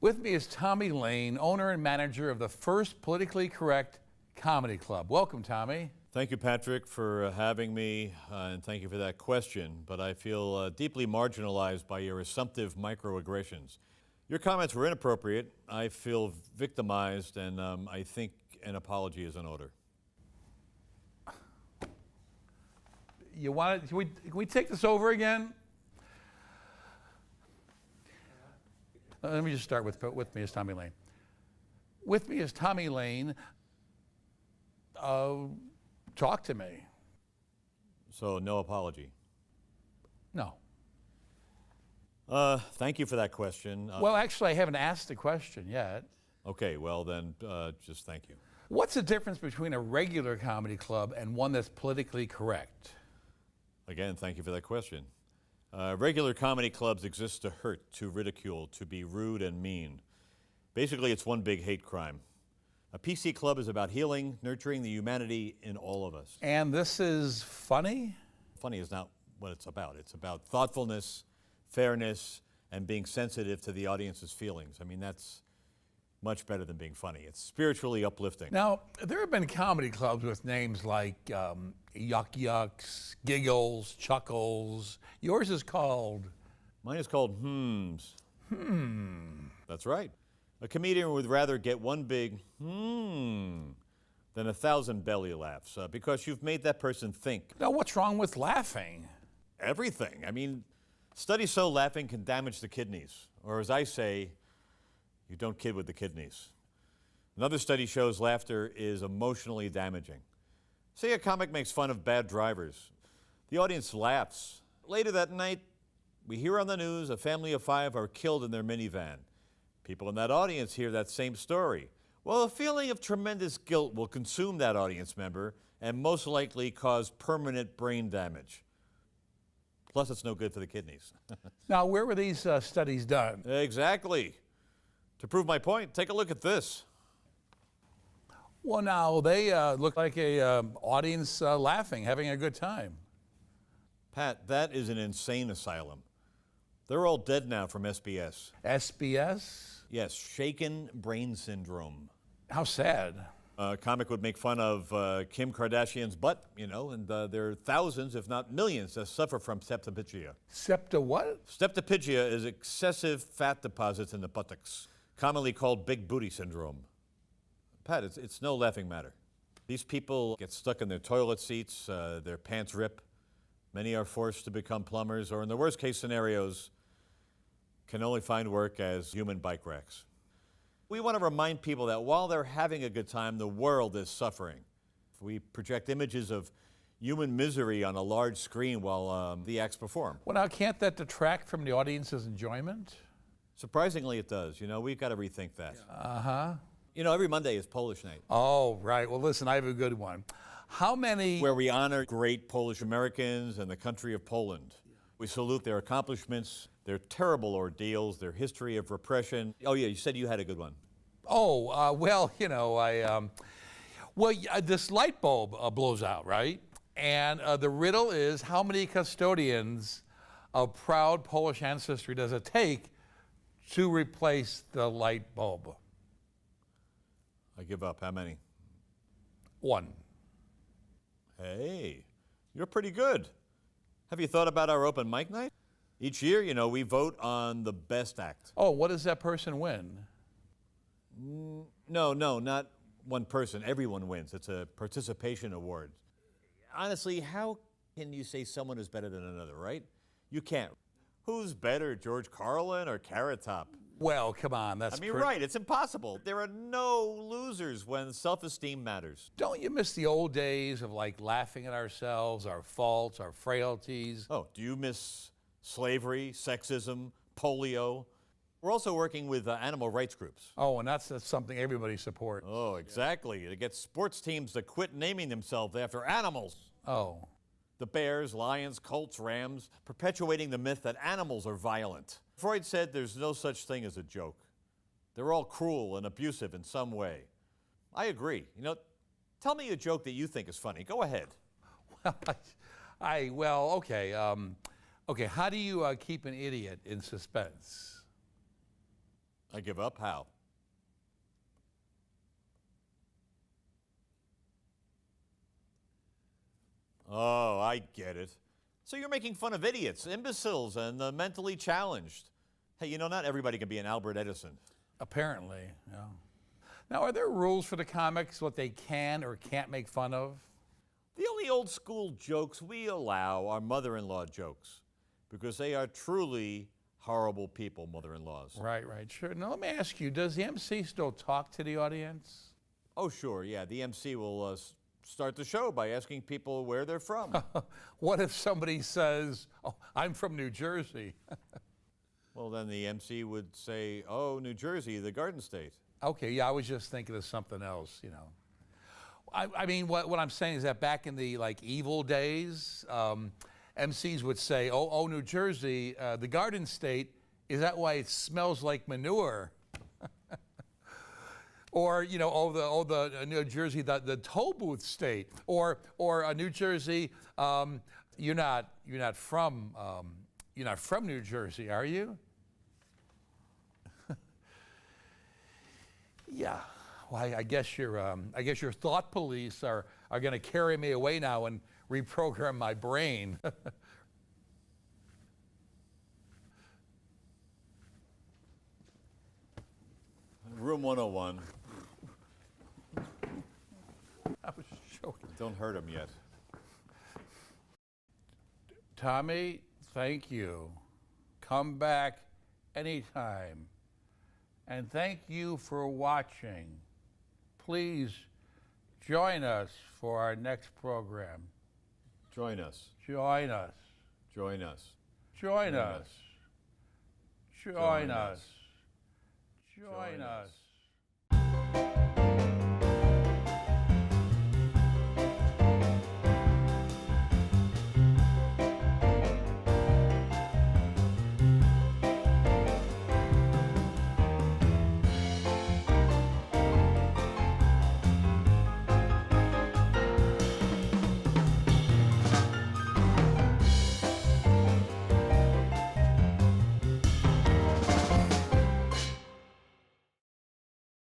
With me is Tommy Lane, owner and manager of the first politically correct comedy club. Welcome, Tommy. Thank you, Patrick, for having me, and thank you for that question. But I feel deeply marginalized by your assumptive microaggressions. Your comments were inappropriate. I feel victimized, and I think an apology is in order. You want to, can we take this over again? Let me just start with me as Tommy Lane. With me as Tommy Lane, talk to me. So no apology? No. Thank you for that question. Well, actually, I haven't asked the question yet. Okay, well then, just thank you. What's the difference between a regular comedy club and one that's politically correct? Again, thank you for that question. Regular comedy clubs exist to hurt, to ridicule, to be rude and mean. Basically, it's one big hate crime. A PC club is about healing, nurturing the humanity in all of us. And this is funny? Funny is not what it's about. It's about thoughtfulness, fairness, and being sensitive to the audience's feelings. I mean, that's much better than being funny. It's spiritually uplifting. Now, there have been comedy clubs with names like Yuck Yucks, Giggles, Chuckles. Yours is called? Mine is called That's right. A comedian would rather get one big than 1,000 belly laughs because you've made that person think. Now, what's wrong with laughing? Everything. I mean, studies show laughing can damage the kidneys, or as I say, you don't kid with the kidneys. Another study shows laughter is emotionally damaging. Say a comic makes fun of bad drivers. The audience laughs. Later that night, we hear on the news a family of 5 are killed in their minivan. People in that audience hear that same story. Well, a feeling of tremendous guilt will consume that audience member and most likely cause permanent brain damage. Plus, it's no good for the kidneys. Now, where were these studies done? Exactly. To prove my point, take a look at this. Well, now, they look like a audience laughing, having a good time. Pat, that is an insane asylum. They're all dead now from SBS. SBS? Yes, shaken brain syndrome. How sad. A comic would make fun of Kim Kardashian's butt, you know, and there are thousands, if not millions, that suffer from septopygia. Septa what? Septopygia is excessive fat deposits in the buttocks, commonly called big booty syndrome. Pat, it's no laughing matter. These people get stuck in their toilet seats, their pants rip. Many are forced to become plumbers, or in the worst case scenarios, can only find work as human bike racks. We want to remind people that while they're having a good time, the world is suffering. We project images of human misery on a large screen while the acts perform. Well, now, can't that detract from the audience's enjoyment? Surprisingly, it does. You know, we've got to rethink that. Uh-huh. You know, every Monday is Polish night. Oh, right. Well, listen, I have a good one. How many... Where we honor great Polish Americans and the country of Poland. We salute their accomplishments, their terrible ordeals, their history of repression. Oh, yeah, you said you had a good one. Oh, well, you know, this light bulb blows out, right? And the riddle is, how many custodians of proud Polish ancestry does it take to replace the light bulb? I give up. How many? 1. Hey, you're pretty good. Have you thought about our open mic night? Each year, you know, we vote on the best act. Oh, what does that person win? No, not one person. Everyone wins. It's a participation award. Honestly, how can you say someone is better than another, right? You can't. Who's better, George Carlin or Carrot Top? Well, come on, that's... right, it's impossible. There are no losers when self-esteem matters. Don't you miss the old days of, like, laughing at ourselves, our faults, our frailties? Oh, do you miss slavery, sexism, polio? We're also working with animal rights groups. Oh, and that's something everybody supports. Oh, exactly. To get sports teams to quit naming themselves after animals. Oh. The bears, lions, colts, rams, perpetuating the myth that animals are violent. Freud said there's no such thing as a joke. They're all cruel and abusive in some way. I agree. You know, tell me a joke that you think is funny. Go ahead. Well, okay. Okay, how do you keep an idiot in suspense? I give up? How? Oh, I get it. So you're making fun of idiots, imbeciles, and the mentally challenged. Hey, you know, not everybody can be an Albert Edison. Apparently, yeah. Now, are there rules for the comics, what they can or can't make fun of? The only old school jokes we allow are mother-in-law jokes because they are truly horrible people, mother-in-laws. Right, sure. Now, let me ask you, does the MC still talk to the audience? Oh, sure, yeah. The MC will start the show by asking people where they're from. What if somebody says, oh, I'm from New Jersey? Well, then the MC would say, oh, New Jersey, the Garden State. Okay, yeah, I was just thinking of something else, you know. I mean, what I'm saying is that back in the evil days, MCs would say, oh, New Jersey, the Garden State, is that why it smells like manure? Or, you know, the New Jersey, the toll booth state, or New Jersey, you're not from New Jersey, are you? Yeah. Well, I guess your thought police are going to carry me away now and reprogram my brain. Room 101. I was joking. Don't hurt him yet. Tommy, thank you. Come back anytime. And thank you for watching. Please join us for our next program. Join us. Join us. Join us. Join us. Join us. Join us.